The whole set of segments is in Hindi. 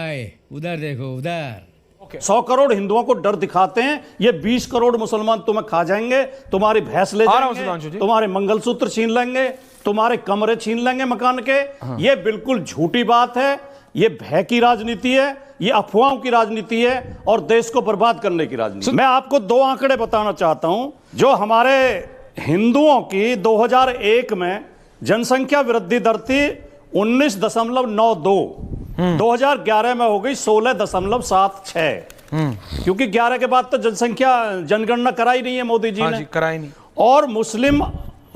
भाई, उधर देखो उधर। 100 करोड़ हिंदुओं को डर दिखाते हैं, ये 20 करोड़ मुसलमान तुम्हें खा जाएंगे, तुम्हारी भैंस ले जाएंगे, तुम्हारे मंगलसूत्र छीन लेंगे, तुम्हारे कमरे छीन लेंगे मकान के। ये बिल्कुल झूठी बात है, ये भय की राजनीति है, ये अफवाहों की राजनीति है और देश को बर्बाद करने की राजनीति। मैं आपको 2 आंकड़े बताना चाहता हूं जो हमारे हिंदुओं की 2001 में जनसंख्या वृद्धि दर थी 19.92, 2011 में हो गई 16.76, क्योंकि 11 के बाद तो जनगणना कराई नहीं है मोदी जी ने, कराई नहीं। और मुस्लिम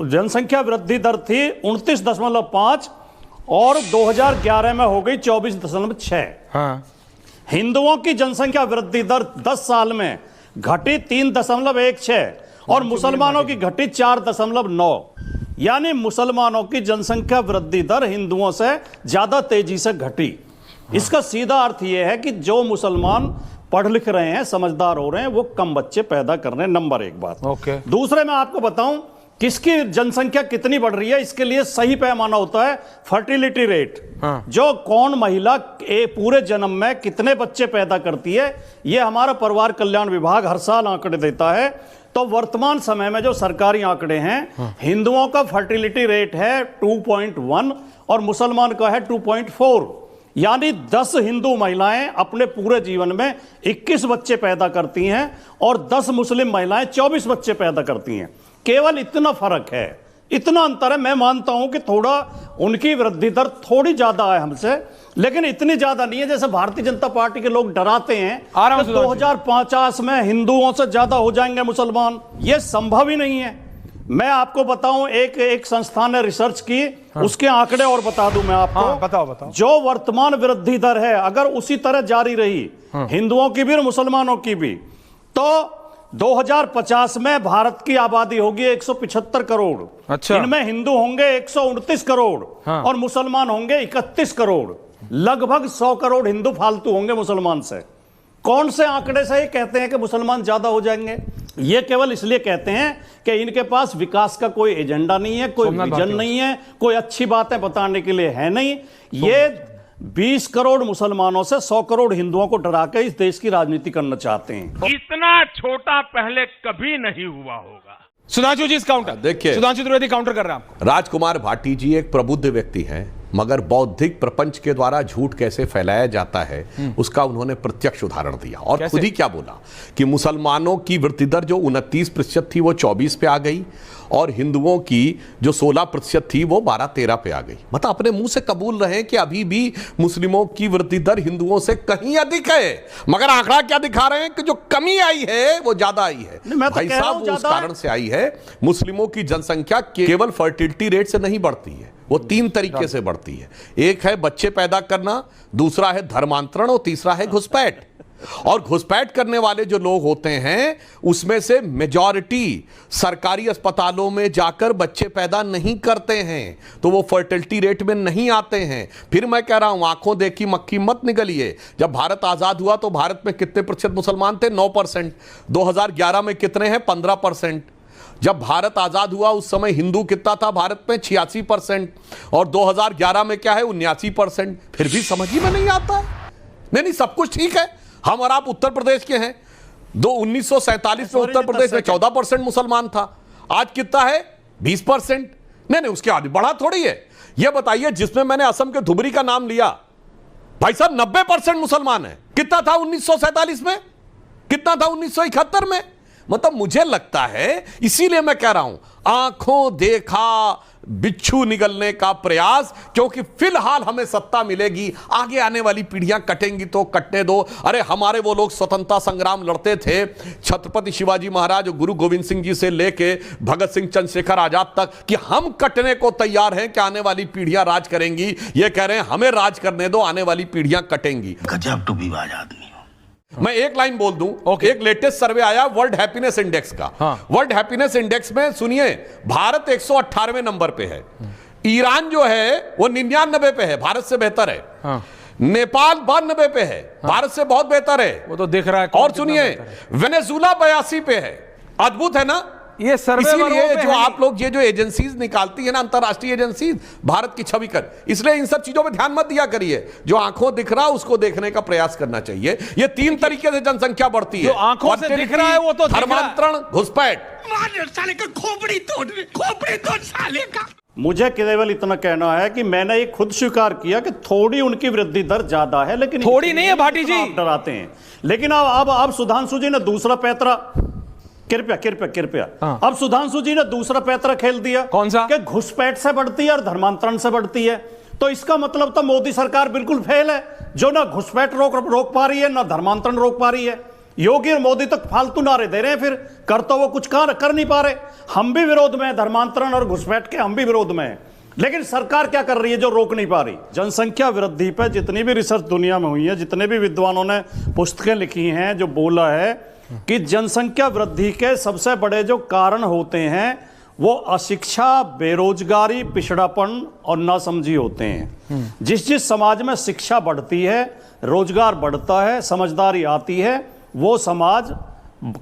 जनसंख्या वृद्धि दर थी 29.5 और 2011 में हो गई 24.6। हिंदुओं की जनसंख्या वृद्धि दर 10 साल में घटी 3.16 और मुसलमानों की घटी 4.9, यानी मुसलमानों की जनसंख्या वृद्धि दर हिंदुओं से ज्यादा तेजी से घटी। इसका सीधा अर्थ यह है कि जो मुसलमान पढ़ लिख रहे हैं, समझदार हो रहे हैं, वो कम बच्चे पैदा कर रहे हैं। नंबर 1 बात। दूसरे मैं आपको बताऊं किसकी जनसंख्या कितनी बढ़ रही है, इसके लिए सही पैमाना होता है फर्टिलिटी रेट। जो कौन महिला पूरे जन्म में कितने बच्चे पैदा करती है, यह हमारा परिवार कल्याण विभाग हर साल आंकड़े देता है। तो वर्तमान समय में जो सरकारी आंकड़े हैं, हिंदुओं का फर्टिलिटी रेट है 2.1 और मुसलमान का है 2.4, यानी 10 हिंदू महिलाएं अपने पूरे जीवन में 21 बच्चे पैदा करती हैं और 10 मुस्लिम महिलाएं 24 बच्चे पैदा करती हैं। केवल इतना फर्क है, इतना अंतर है। मैं मानता हूं कि थोड़ा उनकी वृद्धि दर थोड़ी ज्यादा है हमसे, लेकिन इतनी ज्यादा नहीं है जैसे भारतीय जनता पार्टी के लोग डराते हैं कि 2050 में हिंदुओं से ज्यादा हो जाएंगे मुसलमान। यह संभव ही नहीं है। मैं आपको बताऊं, एक संस्थान ने रिसर्च की, उसके आंकड़े और बता दूं मैं आपको। बताओ। जो वर्तमान वृद्धि दर है, अगर उसी तरह जारी रही, हिंदुओं की भी और मुसलमानों की भी, तो 2050 में भारत की आबादी होगी 175 करोड़। इनमें हिंदू होंगे 129 करोड़ और मुसलमान होंगे 31 करोड़। लगभग 100 करोड़ हिंदू फालतू होंगे मुसलमान से। कौन से आंकड़े से ये कहते हैं कि मुसलमान ज्यादा हो जाएंगे? ये केवल इसलिए कहते हैं कि इनके पास विकास का कोई एजेंडा नहीं है, कोई विजन नहीं है, कोई अच्छी बातें बताने के लिए है नहीं। ये 20 करोड़ मुसलमानों से 100 करोड़ हिंदुओं को डरा के इस देश की राजनीति करना चाहते हैं। इतना छोटा पहले कभी नहीं हुआ होगा। सुधांशु जी इस काउंटर देखिए, सुधांशु त्रिवेदी काउंटर कर रहे हैं आपको। राजकुमार भाटी जी एक प्रबुद्ध व्यक्ति हैं, मगर बौद्धिक प्रपंच के द्वारा झूठ कैसे फैलाया जाता है उसका उन्होंने प्रत्यक्ष उदाहरण दिया और खुद ही क्या बोला कि मुसलमानों की वृद्धि दर जो 29% थी वो 24 पे आ गई और हिंदुओं की जो 16% थी वो 12-13 पे आ गई। मतलब अपने मुंह से कबूल रहे कि अभी भी मुस्लिमों की वृद्धि दर हिंदुओं से कहीं अधिक है, मगर आंकड़ा क्या दिखा रहे हैं कि जो कमी आई है वो ज्यादा आई है। भाई साहब, वो उस कारण से आई है, मुस्लिमों की जनसंख्या केवल फर्टिलिटी रेट से नहीं बढ़ती है, वो 3 तरीके से बढ़ती है। एक है बच्चे पैदा करना, दूसरा है धर्मांतरण और तीसरा है घुसपैठ। और घुसपैठ करने वाले जो लोग होते हैं उसमें से मेजॉरिटी सरकारी अस्पतालों में जाकर बच्चे पैदा नहीं करते हैं, तो वो फर्टिलिटी रेट में नहीं आते हैं। फिर मैं कह रहा हूं, आंखों देखी मक्खी मत निगलिए। जब भारत आजाद हुआ तो भारत में कितने प्रतिशत मुसलमान थे? 9%। 2011 में कितने हैं? 15%। जब भारत आजाद हुआ उस समय हिंदू कितना था भारत में? 86%। और 2011 में क्या है? 79%। फिर भी समझ ही में नहीं आता। नहीं, सब कुछ ठीक है। हम और आप उत्तर प्रदेश के हैं। 1947 में उत्तर प्रदेश में 14% मुसलमान था, आज कितना है? 20%। नहीं, उसके आगे बढ़ा थोड़ी है। यह बताइए, जिसमें मैंने असम के धुबरी का नाम लिया, भाई साहब 90% मुसलमान है। कितना था 1947 में? कितना था 1971 में? मतलब मुझे लगता है, इसीलिए मैं कह रहा हूं, आंखों देखा बिच्छू निगलने का प्रयास, क्योंकि फिलहाल हमें सत्ता मिलेगी, आगे आने वाली पीढ़ियां कटेंगी तो कटने दो। अरे हमारे वो लोग स्वतंत्रता संग्राम लड़ते थे, छत्रपति शिवाजी महाराज, गुरु गोविंद सिंह जी से लेके भगत सिंह, चंद्रशेखर आजाद तक, कि हम कटने को तैयार हैं कि आने वाली पीढ़ियां राज करेंगी। ये कह रहे हैं हमें राज करने दो, आने वाली पीढ़ियां कटेंगी। गजब टूबीबाज आदमी। मैं एक लाइन बोल दूं, एक लेटेस्ट सर्वे आया वर्ल्ड हैप्पीनेस इंडेक्स का। वर्ल्ड हैप्पीनेस इंडेक्स में सुनिए, भारत 118वें नंबर पे है, ईरान जो है वो 99 पे है, भारत से बेहतर है। नेपाल 92 पे है, भारत से बहुत बेहतर है, वो तो देख रहा है। और सुनिए, वेनेजुला 82 पे है, अद्भुत है ना। ये सर्वे इसीलिए जो आप लोग ये जो एजेंसीज निकालती है ना, अंतरराष्ट्रीय एजेंसीज, भारत की छवि कर, इसलिए इन सब चीजों पे ध्यान मत दिया करिए। जो आंखों दिख रहा उसको देखने का प्रयास करना चाहिए। ये 3 तरीके से जनसंख्या बढ़ती है। जो आंखों से दिख रहा है वो तो धर्मांतरण, घुसपैठ। साले का खोपड़ी तोड़ साले का। मुझे केवल इतना कहना है कि मैंने ये खुद स्वीकार किया कि थोड़ी उनकी वृद्धि दर ज्यादा है, लेकिन थोड़ी नहीं है भाटी जी, आप डराते हैं। लेकिन अब सुधांशु जी ने दूसरा पैतरा, कृपया अब सुधांशु जी ने दूसरा पैतरा खेल दिया। कौन सा? कि घुसपैठ से बढ़ती है और धर्मांतरण से बढ़ती है। तो इसका मतलब तो मोदी सरकार बिल्कुल फेल है, जो ना घुसपैठ रोक पा रही है, ना धर्मांतरण रोक पा रही है। योगी और मोदी तक फालतू नारे दे रहे हैं, फिर कर तो वो कुछ कर नहीं पा रहे। हम भी विरोध में हैं, धर्मांतरण और घुसपैठ के हम भी विरोध में हैं, लेकिन सरकार क्या कर रही है जो रोक नहीं पा रही। जनसंख्या वृद्धि पर जितनी भी रिसर्च दुनिया में हुई है, जितने भी विद्वानों ने पुस्तकें लिखी हैं, जो बोला है कि जनसंख्या वृद्धि के सबसे बड़े जो कारण होते हैं वो अशिक्षा, बेरोजगारी, पिछड़ापन और नासमझी होते हैं। जिस समाज में शिक्षा बढ़ती है, रोजगार बढ़ता है, समझदारी आती है, वो समाज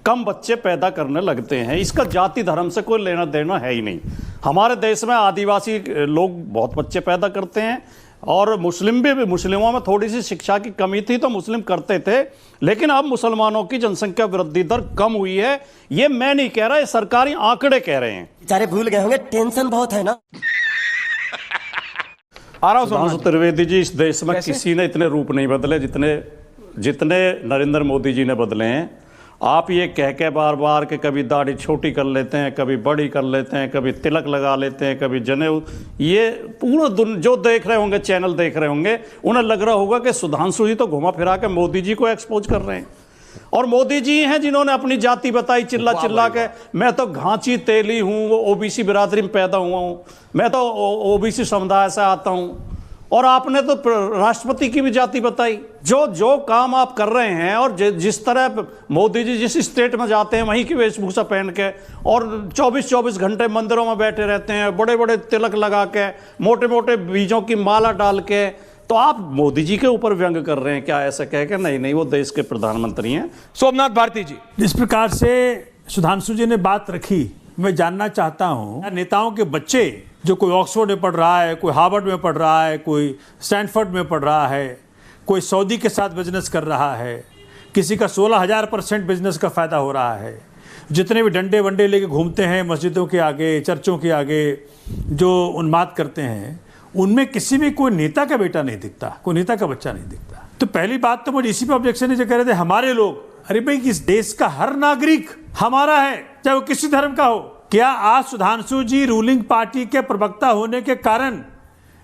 कम बच्चे पैदा करने लगते हैं। इसका जाति धर्म से कोई लेना देना है ही नहीं। हमारे देश में आदिवासी लोग बहुत बच्चे पैदा करते हैं, और मुस्लिमों में थोड़ी सी शिक्षा की कमी थी तो मुस्लिम करते थे, लेकिन अब मुसलमानों की जनसंख्या वृद्धि दर कम हुई है। ये मैं नहीं कह रहा, ये सरकारी आंकड़े कह रहे हैं। बेचारे भूल गए होंगे, टेंशन बहुत है ना। सुधांशु त्रिवेदी जी, इस देश में किसी ने इतने रूप नहीं बदले जितने नरेंद्र मोदी जी ने बदले हैं। आप ये कह के बार बार कि कभी दाढ़ी छोटी कर लेते हैं, कभी बड़ी कर लेते हैं, कभी तिलक लगा लेते हैं, कभी जनेऊ, ये पूरा जो देख रहे होंगे, चैनल देख रहे होंगे, उन्हें लग रहा होगा कि सुधांशु जी तो घुमा फिरा के मोदी जी को एक्सपोज कर रहे हैं। और मोदी जी हैं जिन्होंने अपनी जाति बताई चिल्ला के, मैं तो घांची तेली हूँ, वो ओबीसी बिरादरी में पैदा हुआ हूँ, मैं तो ओबीसी समुदाय से आता हूँ। और आपने तो राष्ट्रपति की भी जाति बताई। जो काम आप कर रहे हैं, और जिस तरह मोदी जी जिस स्टेट में जाते हैं वहीं की वेशभूषा पहन के, और 24 घंटे मंदिरों में बैठे रहते हैं, बड़े बड़े तिलक लगा के, मोटे मोटे बीजों की माला डाल के, तो आप मोदी जी के ऊपर व्यंग कर रहे हैं क्या, ऐसा कह के? नहीं, वो देश के प्रधानमंत्री हैं। सोमनाथ भारती जी, जिस प्रकार से सुधांशु जी ने बात रखी, मैं जानना चाहता हूं, नेताओं के बच्चे जो कोई ऑक्सफोर्ड में पढ़ रहा है, कोई हार्वर्ड में पढ़ रहा है, कोई स्टैनफोर्ड में पढ़ रहा है, कोई सऊदी के साथ बिजनेस कर रहा है, किसी का 16,000% बिजनेस का फ़ायदा हो रहा है, जितने भी डंडे वंडे लेके घूमते हैं मस्जिदों के आगे, चर्चों के आगे, जो उन्माद करते हैं, उनमें किसी भी कोई नेता का बेटा नहीं दिखता, कोई नेता का बच्चा नहीं दिखता। तो पहली बात तो मुझे इसी पर ऑब्जेक्शन है जो कह रहे थे हमारे लोग। अरे भाई, इस देश का हर नागरिक हमारा है, चाहे वो किसी धर्म का हो। क्या आज सुधांशु जी रूलिंग पार्टी के प्रवक्ता होने के कारण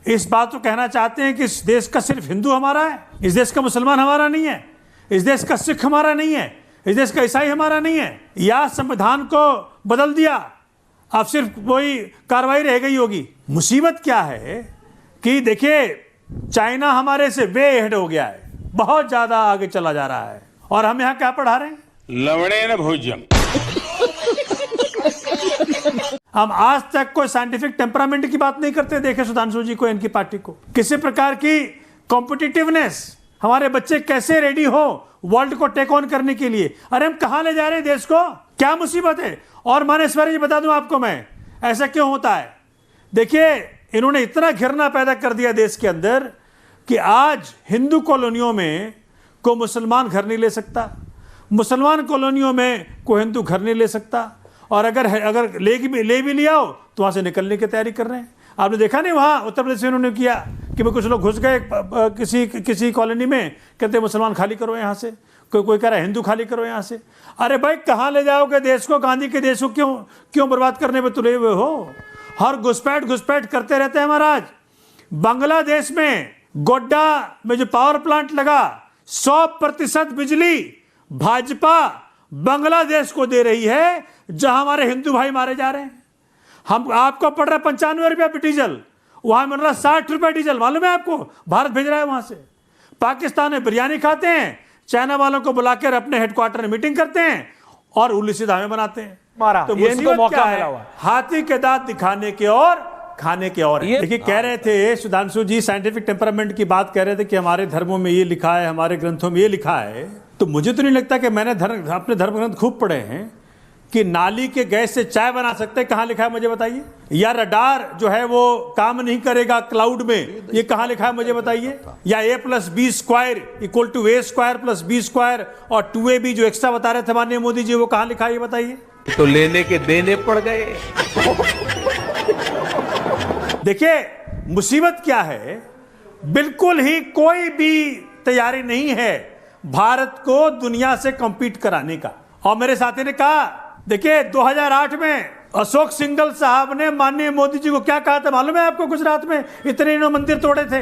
इस बात को कहना चाहते हैं कि इस देश का सिर्फ हिंदू हमारा है, इस देश का मुसलमान हमारा नहीं है, इस देश का सिख हमारा नहीं है, इस देश का ईसाई हमारा नहीं है, या संविधान को बदल दिया, अब सिर्फ वही कार्रवाई रह गई होगी? मुसीबत क्या है कि देखिए, चाइना हमारे से वे हेड हो गया है, बहुत ज्यादा आगे चला जा रहा है, और हम यहाँ क्या पढ़ा रहे हैं? लवणे न भोजन। हम आज तक कोई साइंटिफिक टेम्परामेंट की बात नहीं करते देखे सुधांशु जी को, इनकी पार्टी को। किसी प्रकार की कॉम्पिटिटिवनेस, हमारे बच्चे कैसे रेडी हो वर्ल्ड को टेक ऑन करने के लिए। अरे हम कहां ले जा रहे हैं देश को, क्या मुसीबत है? और मानेश्वरी जी बता दूं आपको मैं, ऐसा क्यों होता है? देखिए, इन्होंने इतना घिरना पैदा कर दिया देश के अंदर कि आज हिंदू कॉलोनियों में कोई मुसलमान घर नहीं ले सकता, मुसलमान कॉलोनियों में कोई हिंदू घर नहीं ले सकता, और अगर ले भी लिया हो तो वहाँ से निकलने की तैयारी कर रहे हैं। आपने देखा नहीं, वहाँ उत्तर प्रदेश में उन्होंने किया कि कुछ लोग घुस गए किसी कॉलोनी में, कहते मुसलमान खाली करो यहाँ से, कोई कह रहा है हिंदू खाली करो यहाँ से। अरे भाई, कहाँ ले जाओगे देश को? गांधी के देश को क्यों बर्बाद करने में तुले हुए हो? हर घुसपैठ करते रहते हैं महाराज। बांग्लादेश में गोड्डा में जो पावर प्लांट लगा, 100% बिजली भाजपा बांग्लादेश को दे रही है, जहां हमारे हिंदू भाई मारे जा रहे हैं। हम आपको पड़ रहा है 95 रुपया डीजल, वहां मिल रहा 60 रुपया डीजल, मालूम है आपको? भारत भेज रहा है वहां से। पाकिस्तान में बिरयानी खाते हैं, चाइना वालों को बुलाकर अपने हेडक्वार्टर में मीटिंग करते हैं और उल्ली धामे बनाते हैं। तो इनको मौका मिला हुआ, हाथी के दांत दिखाने के और खाने के और। देखिए, कह रहे थे सुधांशु जी, साइंटिफिक टेम्परामेंट की बात कर रहे थे कि हमारे धर्मों में ये लिखा है, हमारे ग्रंथों में ये लिखा है। तो मुझे तो नहीं लगता कि मैंने अपने धर्म ग्रंथ खूब पढ़े हैं, कि नाली के गैस से चाय बना सकते हैं, कहां लिखा है मुझे बताइए? या रडार जो है वो काम नहीं करेगा क्लाउड में, ये कहां लिखा है मुझे बताइए? या a+b² = a² + b² और 2ab जो एक्स्ट्रा बता रहे थे माननीय मोदी जी, वो कहां लिखा है ये बताइए? तो लेने के देने पड़ गए। देखिए मुसीबत क्या है, बिल्कुल ही कोई भी तैयारी नहीं है भारत को दुनिया से कॉम्पीट कराने का। और मेरे साथी ने कहा, देखिए 2008 में अशोक सिंघल साहब ने माननीय मोदी जी को क्या कहा था मालूम है आपको? गुजरात में इतने इन्होंने मंदिर तोड़े थे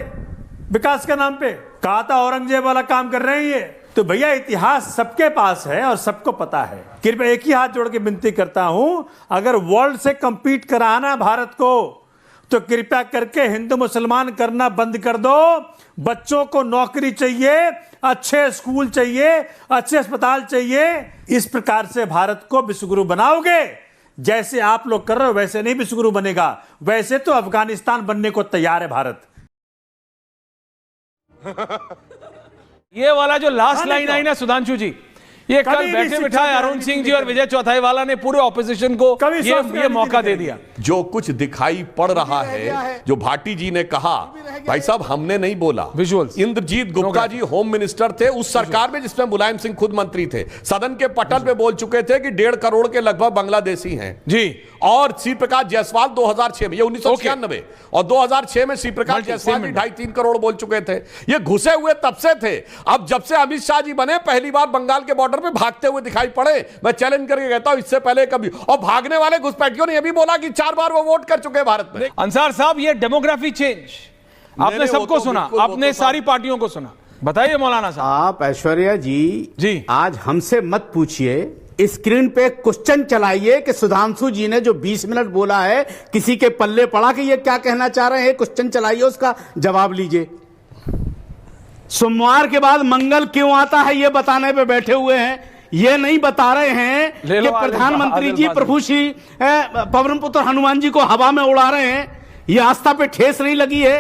विकास के नाम पे, कहा था औरंगजेब वाला काम कर रहे हैं ये। तो भैया इतिहास सबके पास है और सबको पता है। कृपया एक ही हाथ जोड़ के विनती करता हूं, अगर वर्ल्ड से कंपीट कराना भारत को तो कृपया करके हिंदू मुसलमान करना बंद कर दो। बच्चों को नौकरी चाहिए, अच्छे स्कूल चाहिए, अच्छे अस्पताल चाहिए। इस प्रकार से भारत को विश्वगुरु बनाओगे, जैसे आप लोग कर रहे हो वैसे नहीं विश्वगुरु बनेगा। वैसे तो अफगानिस्तान बनने को तैयार है भारत। ये वाला जो लास्ट लाइन आई ना सुधांशु जी, ये कल बैठे बिठाए अरुण सिंह जी और विजय चौथाईवाला ने पूरे ऑपोजिशन को ये मौका दे दिया। जो कुछ दिखाई पड़ रहा है, जो भाटी जी ने कहा, भाई साहब हमने नहीं बोला, visuals. Indrajit Gupta ji home minister थे उस सरकार में जिसमें मुलायम सिंह खुद मंत्री थे, सदन के पटल पे बोल चुके थे कि 1.5 करोड़ के लगभग बांग्लादेशी हैं जी। और श्री प्रकाश जायसवाल 2006 में, ये 1996 और 2006 में श्री प्रकाश जायसवाल 2.5-3 करोड़ बोल चुके थे। ये घुसे हुए तब से थे। अब जब से अमित शाह जी बने, पहली बार बंगाल के बॉर्डर पे भागते हुए दिखाई पड़े। मैं चैलेंज करके कहता हूं इससे पहले कभी, और भागने वाले घुसपैठियों ने यह भी बोला कि 4 बार वो वोट कर चुके हैं भारत में। अंसार साहब, ये डेमोग्राफी चेंज आपने सबको सुना, आपने सारी पार्टियों को सुना, बताइए मौलाना साहब। आप ऐश्वर्या जी आज हमसे मत पूछिए, स्क्रीन पे क्वेश्चन चलाइए कि सुधांशु जी ने जो 20 मिनट बोला है किसी के पल्ले पड़ा कि ये क्या कहना चाह रहे हैं? क्वेश्चन चलाइए, उसका जवाब लीजिए। सोमवार के बाद मंगल क्यों आता है ये बताने पे बैठे हुए हैं। ये नहीं बता रहे हैं कि प्रधानमंत्री जी प्रभु श्री पवन पुत्र हनुमान जी को हवा में उड़ा रहे हैं, ये आस्था पे ठेस नहीं लगी है।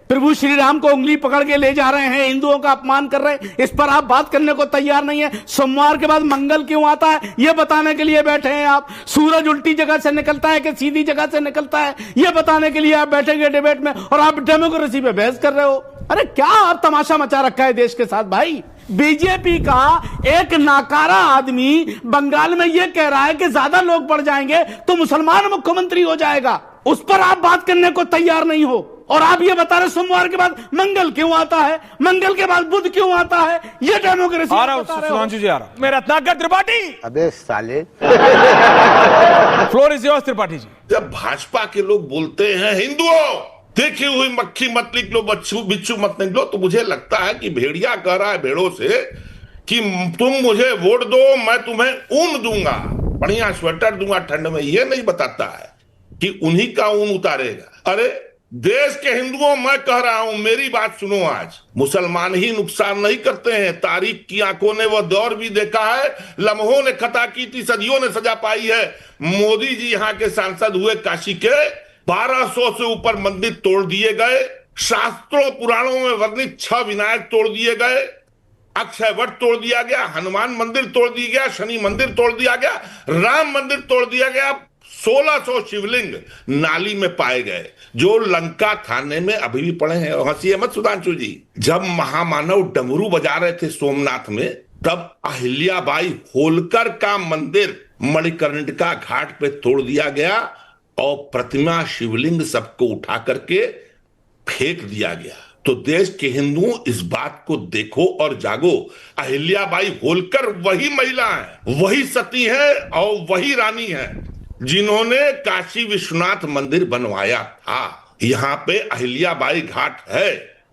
प्रभु श्री राम को उंगली पकड़ के ले जा रहे हैं, हिंदुओं का अपमान कर रहे हैं, इस पर आप बात करने को तैयार नहीं है। सोमवार के बाद मंगल क्यों आता है ये बताने के लिए बैठे हैं आप। सूरज उल्टी जगह से निकलता है कि सीधी जगह से निकलता है ये बताने के लिए आप बैठेंगे डिबेट में, और आप डेमोक्रेसी पे बहस कर रहे हो। अरे क्या आप तमाशा मचा रखा है देश के साथ भाई। बीजेपी का एक नाकारा आदमी बंगाल में यह कह रहा है कि ज्यादा लोग बढ़ जाएंगे तो मुसलमान मुख्यमंत्री हो जाएगा, उस पर आप बात करने को तैयार नहीं हो। और आप ये बता रहे सोमवार के बाद मंगल क्यों आता है, मंगल के बाद बुध क्यों आता है, ये डेमोक्रेसी आ रहा हूं सुधांशु जी, आ रहा हूं। मेरा रत्नाकर त्रिपाठी, अबे साले floor is yours Tripathi ji. जब भाजपा के लोग बोलते हैं हिंदुओं देखी हुई मक्खी मत निकलो, बिच्छू मत निकलो, तो मुझे लगता है कि भेड़िया कह रहा है भेड़ों से कि तुम मुझे वोट दो, मैं तुम्हें ऊन दूंगा, बढ़िया स्वेटर दूंगा ठंड में। ये नहीं बताता है कि उन्हीं का ऊन उतारेगा। अरे देश के हिंदुओं, मैं कह रहा हूं, मेरी बात सुनो। आज मुसलमान ही नुकसान नहीं करते हैं, तारीख की आंखों ने वह दौर भी देखा है, लम्हों ने खता की थी, सदियों ने सजा पाई है। मोदी जी यहाँ के सांसद हुए काशी के, 1200 से ऊपर मंदिर तोड़ दिए गए, शास्त्रों पुराणों में वर्णित 6 विनायक तोड़ दिए गए, अक्षय वट तोड़ दिया गया, हनुमान मंदिर तोड़ दिया गया, शनि मंदिर तोड़ दिया गया, राम मंदिर तोड़ दिया गया, 1600 शिवलिंग नाली में पाए गए जो लंका थाने में अभी भी पड़े हैं। हंसी मत सुधांशु जी, जब महामानव डमरू बजा रहे थे सोमनाथ में, तब अहिल्याबाई होलकर का मंदिर मणिकर्णिका घाट पे तोड़ दिया गया और प्रतिमा शिवलिंग सबको उठा करके फेंक दिया गया। तो देश के हिंदुओं इस बात को देखो और जागो। अहिल्याबाई होलकर वही महिला है, वही सती है और वही रानी है जिन्होंने काशी विश्वनाथ मंदिर बनवाया था। यहाँ पे अहिल्याबाई घाट है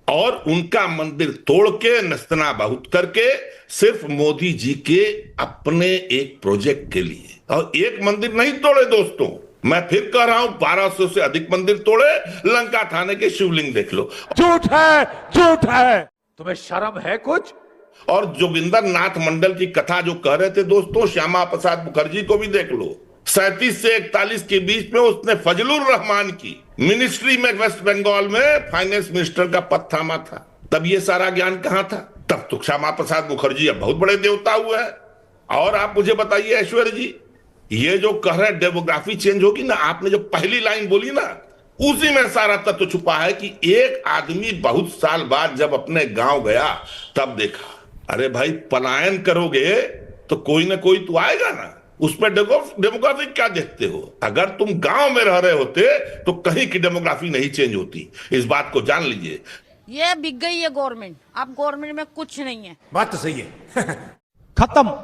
और उनका मंदिर तोड़ के नस्तना बहुत करके सिर्फ मोदी जी के अपने एक प्रोजेक्ट के लिए, और एक मंदिर नहीं तोड़े दोस्तों, मैं फिर कह रहा हूं 1200 से अधिक मंदिर तोड़े। लंका थाने के शिवलिंग देख लो, झूठ है, झूठ है। तुम्हें शर्म है कुछ? और जोगिंदर नाथ मंडल की कथा जो कह रहे थे दोस्तों, श्यामा प्रसाद मुखर्जी को भी देख लो। 37 से 41 के बीच में उसने फजलुर रहमान की मिनिस्ट्री में वेस्ट बंगाल में फाइनेंस मिनिस्टर का पद थामा था। तब ये सारा ज्ञान कहां था? तब तो श्यामा प्रसाद मुखर्जी अब बहुत बड़े देवता हुए हैं। और आप मुझे बताइए ऐश्वर्या जी, ये जो कह रहे हैं डेमोग्राफी चेंज होगी ना, आपने जो पहली लाइन बोली ना, उसी में सारा तत्व छुपा है कि एक आदमी बहुत साल बाद जब अपने गांव गया तब देखा, अरे भाई पलायन करोगे तो कोई ना कोई तो आएगा ना, उस पर डेमोग्राफी क्या देखते हो? अगर तुम गांव में रह रहे होते तो कहीं की डेमोग्राफी नहीं चेंज होती, इस बात को जान लीजिए। ये बिक गई है गवर्नमेंट, अब गवर्नमेंट में कुछ नहीं है। बात तो सही है। खत्म।